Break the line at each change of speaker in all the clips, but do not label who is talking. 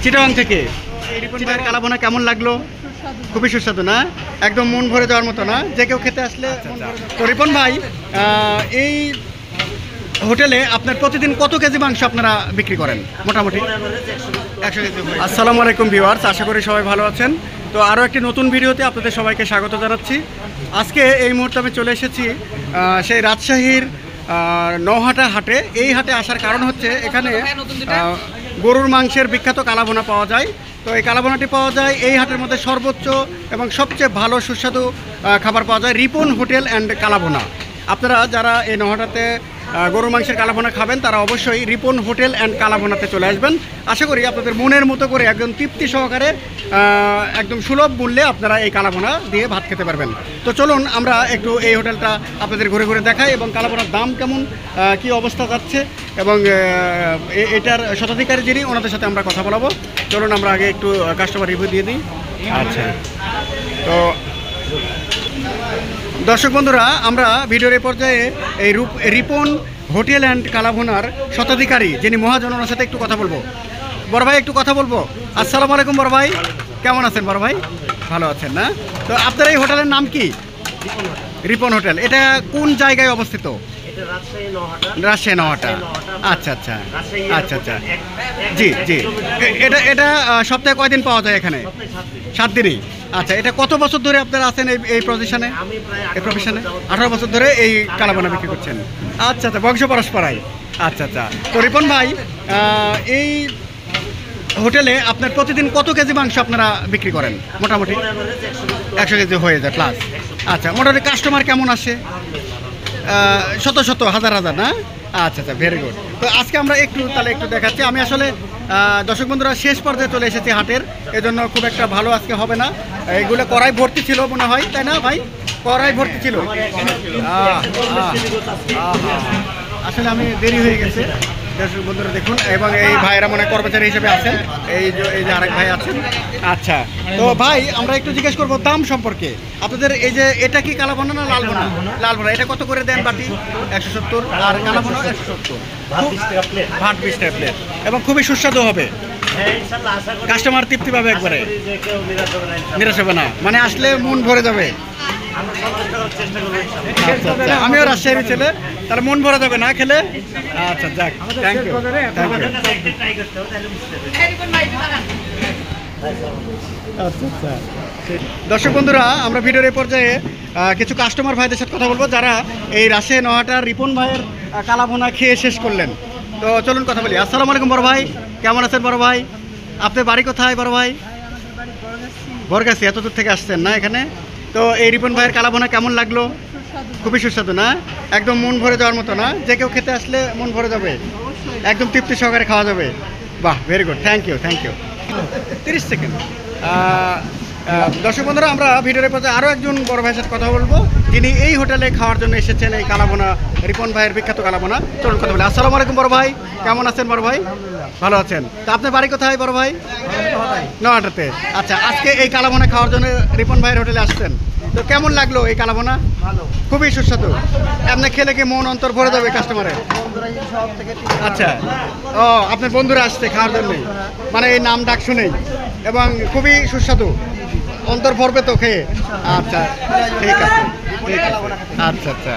চিটাগাং থেকে চিটাগাং কালাভুনা কেমন লাগলো? খুবই সুস্বাদু না? একদম মন ভরে যাওয়ার মতো না? যে কেউ খেতে আসলে তো রিপন ভাই, এই হোটেলে আপনার প্রতিদিন কত কেজি মাংস আপনারা বিক্রি করেন মোটামুটি? 100 কেজি। আসসালামু আলাইকুম ভিউয়ার্স, আশা করি সবাই ভালো আছেন। তো আরও একটি নতুন ভিডিওতে আপনাদের সবাইকে স্বাগত জানাচ্ছি। আজকে এই মুহূর্তে আমি চলে এসেছি সেই রাজশাহীর নৌহাটা হাটে। এই হাটে আসার কারণ হচ্ছে এখানে গরুর মাংসের বিখ্যাত কালাভুনা পাওয়া যায়। তো এই কালাভুনাটি পাওয়া যায় এই হাটের মধ্যে সর্বোচ্চ এবং সবচেয়ে ভালো সুস্বাদু খাবার পাওয়া যায় রিপন হোটেল অ্যান্ড কালাভুনা। আপনারা যারা এই নৌহাটাতে গরুর মাংসের কালাভুনা খাবেন তারা অবশ্যই রিপন হোটেল অ্যান্ড কালাভুনাতে চলে আসবেন। আশা করি আপনাদের মনের মতো করে একদম তৃপ্তি সহকারে একদম সুলভ মূল্যে আপনারা এই কালাভুনা দিয়ে ভাত খেতে পারবেন। তো চলুন আমরা একটু এই হোটেলটা আপনাদের ঘুরে ঘুরে দেখাই এবং কালাভুনার দাম কেমন, কি অবস্থা যাচ্ছে এবং এটার শতাধিকারী যিনি ওনাদের সাথে আমরা কথা বলাবো। চলুন আমরা আগে একটু কাস্টমার রিভিউ দিয়ে দিই। আচ্ছা, তো দর্শক বন্ধুরা, আমরা ভিডিওর এই পর্যায়ে এই রিপন হোটেল অ্যান্ড কালাভুনার শতাধিকারী যিনি মহাজন ওনার সাথে একটু কথা বলবো। বড় ভাই একটু কথা বলবো। আসসালামু আলাইকুম বড় ভাই, কেমন আছেন বড় ভাই? ভালো আছেন না? তো আপনার এই হোটেলের নাম কি? রিপন হোটেল। এটা কোন জায়গায় অবস্থিত? রাজশাহী নৌহাটা। আচ্ছা আচ্ছা আচ্ছা আচ্ছা, জি জি। এটা সপ্তাহে কয়দিন পাওয়া যায় এখানে? 7 দিনই। আচ্ছা, এটা কত বছর ধরে আপনারা আছেন এই প্রফেশনে? 18 বছর ধরে এই কালাভুনা বিক্রি করছেন। আচ্ছা আচ্ছা, বংশ পরস্পরাই। আচ্ছা আচ্ছা। তো রিপন ভাই, এই হোটেলে আপনার প্রতিদিন কত কেজি মাংস আপনারা বিক্রি করেন মোটামুটি? 100 কেজি হয়ে যায় প্লাস। আচ্ছা, মোটামুটি কাস্টমার কেমন আসে? শত শত হাজার হাজার না? আচ্ছা আচ্ছা, ভেরি গুড। তো আজকে আমরা একটু দেখাচ্ছি। আমি আসলে দর্শক বন্ধুরা শেষ পর্যায়ে চলে এসেছি হাটের, এজন্য খুব একটা ভালো আজকে হবে না। এইগুলো কড়াই ভর্তি ছিল মনে হয়, তাই না ভাই? কড়াই ভর্তি ছিল। আসলে আমি দেরি হয়ে গেছে দর্শক বন্ধুরা দেখুন, এবং এই ভাইয়েরা মনে কর্মচারী হিসেবে আছেন, এই যে আরেক ভাই আছেন। আচ্ছা, তো ভাই আমরা একটু জিজ্ঞেস করবো দাম সম্পর্কে। আপনাদের এই যে এটা কি কালাভুনা না লালভুনা? লালভুনা। এটা কত করে দেন বাটি? 170। আর কালাভুনা 170। ভাত 20 টাকা প্লেট, এবং খুবই সুস্বাদু হবে। কাস্টমার তৃপ্তি পাবে, একবারে নিরাশ হবে না, মানে আসলে মন ভরে যাবে। আচ্ছা আচ্ছা, আমিও রাজশাহীর ছেলে, তাহলে মন ভরা যাবে না খেলে। আচ্ছা যাক, থ্যাংক ইউ থ্যাংক ইউ। আচ্ছা আচ্ছা, দর্শক বন্ধুরা, আমরা ভিডিওর এই পর্যায়ে কিছু কাস্টমার ভাইদের সাথে কথা বলবো যারা এই রাজশাহী নৌহাটার রিপন ভাইয়ের কালাভুনা খেয়ে শেষ করলেন। তো চলুন কথা বলি। আসসালামু আলাইকুম বড় ভাই, কেমন আছেন বড় ভাই? আপনার বাড়ি কোথায় বড় ভাই? বরগাছি। এত দূর থেকে আসছেন না এখানে? তো এই রিপন ভাইয়ের কালাভুনা কেমন লাগলো? খুবই সুস্বাদু না? একদম মন ভরে যাওয়ার মতো না? যে কেউ খেতে আসলে মন ভরে যাবে, একদম তৃপ্তি সহকারে খাওয়া যাবে। বাহ, very good, thank you thank you. 30 second. দর্শক বন্ধুরা, আমরা ভিডিওর পর্যায়ে আরও একজন বড় ভাইয়ের সাথে কথা বলবো যিনি এই হোটেলে খাওয়ার জন্য এসেছেন এই কালাভুনা, রিপন ভাইয়ের বিখ্যাত কালাভুনা। চলুন কথা বলি। আসসালামু আলাইকুম বড় ভাই, কেমন আছেন বড় ভাই? ভালো আছেন। তো আপনার বাড়ি কোথায় বড় ভাই? নৌহাটাতে। আচ্ছা, আজকে এই কালাভুনা খাওয়ার জন্য রিপন ভাইয়ের হোটেলে আসছেন, তো কেমন লাগলো এই কালাভুনা? খুবই সুস্বাদু। আপনি খেলে কি মন অন্তর ভরে যাবে কাস্টমারের? আচ্ছা, ও আপনার বন্ধুরা আসছে খাওয়ার জন্য, মানে এই নাম ডাক শুনেই, এবং খুবই সুস্বাদু, অন্তর ভরবে তো খেয়ে। আচ্ছা ঠিক আছে, ঠিক আছে। আচ্ছা আচ্ছা,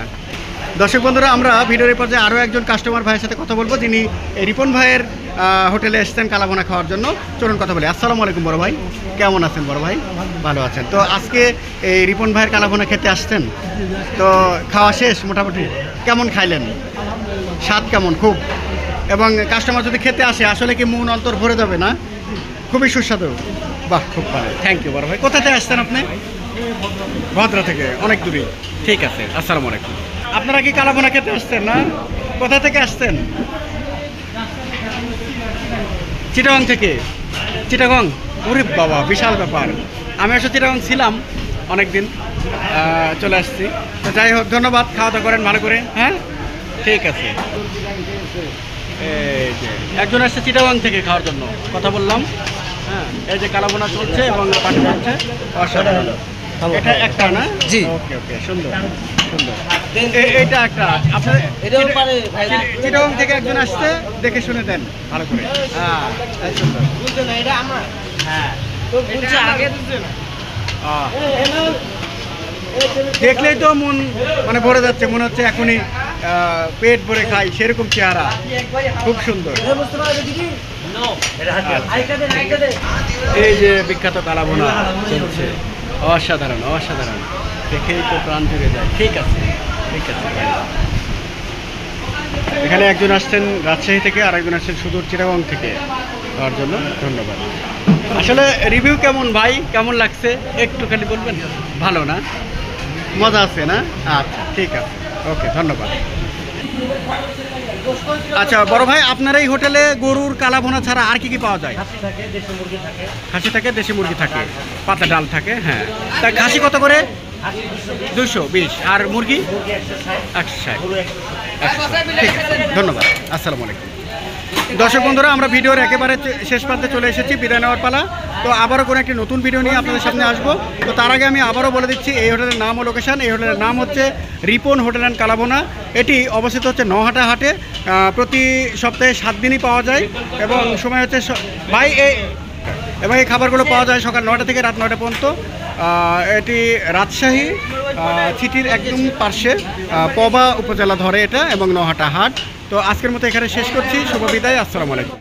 দর্শক বন্ধুরা, আমরা ভিডিওর পর্যায়ে আরও একজন কাস্টমার ভাইয়ের সাথে কথা বলবো যিনি রিপন ভাইয়ের হোটেলে এসেছেন কালাভুনা খাওয়ার জন্য। চলুন কথা বলি। আসসালামু আলাইকুম বড় ভাই, কেমন আছেন বড় ভাই? ভালো আছেন। তো আজকে এই রিপন ভাইয়ের কালাভুনা খেতে আসছেন, তো খাওয়া শেষ মোটামুটি, কেমন খাইলেন? স্বাদ কেমন? খুব। এবং কাস্টমার যদি খেতে আসে আসলে কি মন অন্তর ভরে যাবে না? খুবই সুস্বাদু। বাহ, খুব ভালো, থ্যাংক ইউ বড় ভাই। কোথা থেকে আসছেন আপনি? ভদ্রা থেকে, অনেক দূরে। ঠিক আছে, আসসালামু আলাইকুম। আপনারা কি কালাভুনা খেতে আসছেন না? কোথা থেকে আসছেন? চিটাগাং থেকে। চিটাগাং, ওরে বাবা, বিশাল ব্যাপার। আমি আসলে চিটাগাং ছিলাম অনেকদিন, চলে আসছি। তো যাই হোক, ধন্যবাদ। খাওয়া দাওয়া করেন ভালো করে। হ্যাঁ, ঠিক আছে। এই যে একজন আসছে চিটাগাং থেকে খাওয়ার জন্য, কথা বললাম। হ্যাঁ, এই যে কালাভুনা চলছে এবং পানি চলছে, অসাধারণ। এটা একটা না? জি, ওকে ওকে, সুন্দর। সুন্দর। এইটা একটা আপনার চিটাগং থেকে একজন আসছে, দেখে শুনে দেন ভালো করে। হ্যাঁ সুন্দর। দেখলেই তো মন মানে ভরে যাচ্ছে, মনে হচ্ছে এখনই পেট ভরে খাই সেরকম চেহারা, খুব সুন্দর। এই যে বিখ্যাত কালাভুনা চলছে, অসাধারণ অসাধারণ, দেখেই তো প্রাণ জুড়ে যায়। ঠিক আছে ঠিক আছে। এখানে একজন আসছেন রাজশাহী থেকে, আর একজন আসছেন সুদূর চিটাগং থেকে, তার জন্য ধন্যবাদ। আসলে রিভিউ কেমন ভাই, কেমন লাগছে একটুখানি বলবেন? ভালো না, মজা আছে না? আচ্ছা ঠিক আছে, ওকে ধন্যবাদ। আচ্ছা বড় ভাই, আপনার এই হোটেলে গরুর কালাভুনা ছাড়া আর কি কি পাওয়া যায়? খাসি থাকে, দেশি মুরগি থাকে, পাতা ডাল থাকে। হ্যাঁ, তা খাসি কত করে? 220। আর মুরগি 160। ঠিক আছে, ধন্যবাদ, আসসালামু আলাইকুম। দর্শক বন্ধুরা, আমরা ভিডিওর একেবারে শেষ প্রান্তে চলে এসেছি, বিদায় নেওয়ার পালা। তো আবারও কোনো একটি নতুন ভিডিও নিয়ে আপনাদের সামনে আসবো। তো তার আগে আমি আবারও বলে দিচ্ছি এই হোটেলের নাম ও লোকেশান। এই হোটেলের নাম হচ্ছে রিপন হোটেল অ্যান্ড কালাভুনা। এটি অবস্থিত হচ্ছে নহাটা হাটে। প্রতি সপ্তাহে 7 দিনই পাওয়া যায়, এবং সময় হচ্ছে ভাই এবং এই খাবারগুলো পাওয়া যায় সকাল 9টা থেকে রাত 9টা পর্যন্ত। এটি রাজশাহী সিটির একদম পার্শ্বে, পবা উপজেলা ধরে এটা, এবং নহাটা হাট। তো আজকের মতো এখানে শেষ করছি, শুভ বিদায়, আসসালামু আলাইকুম।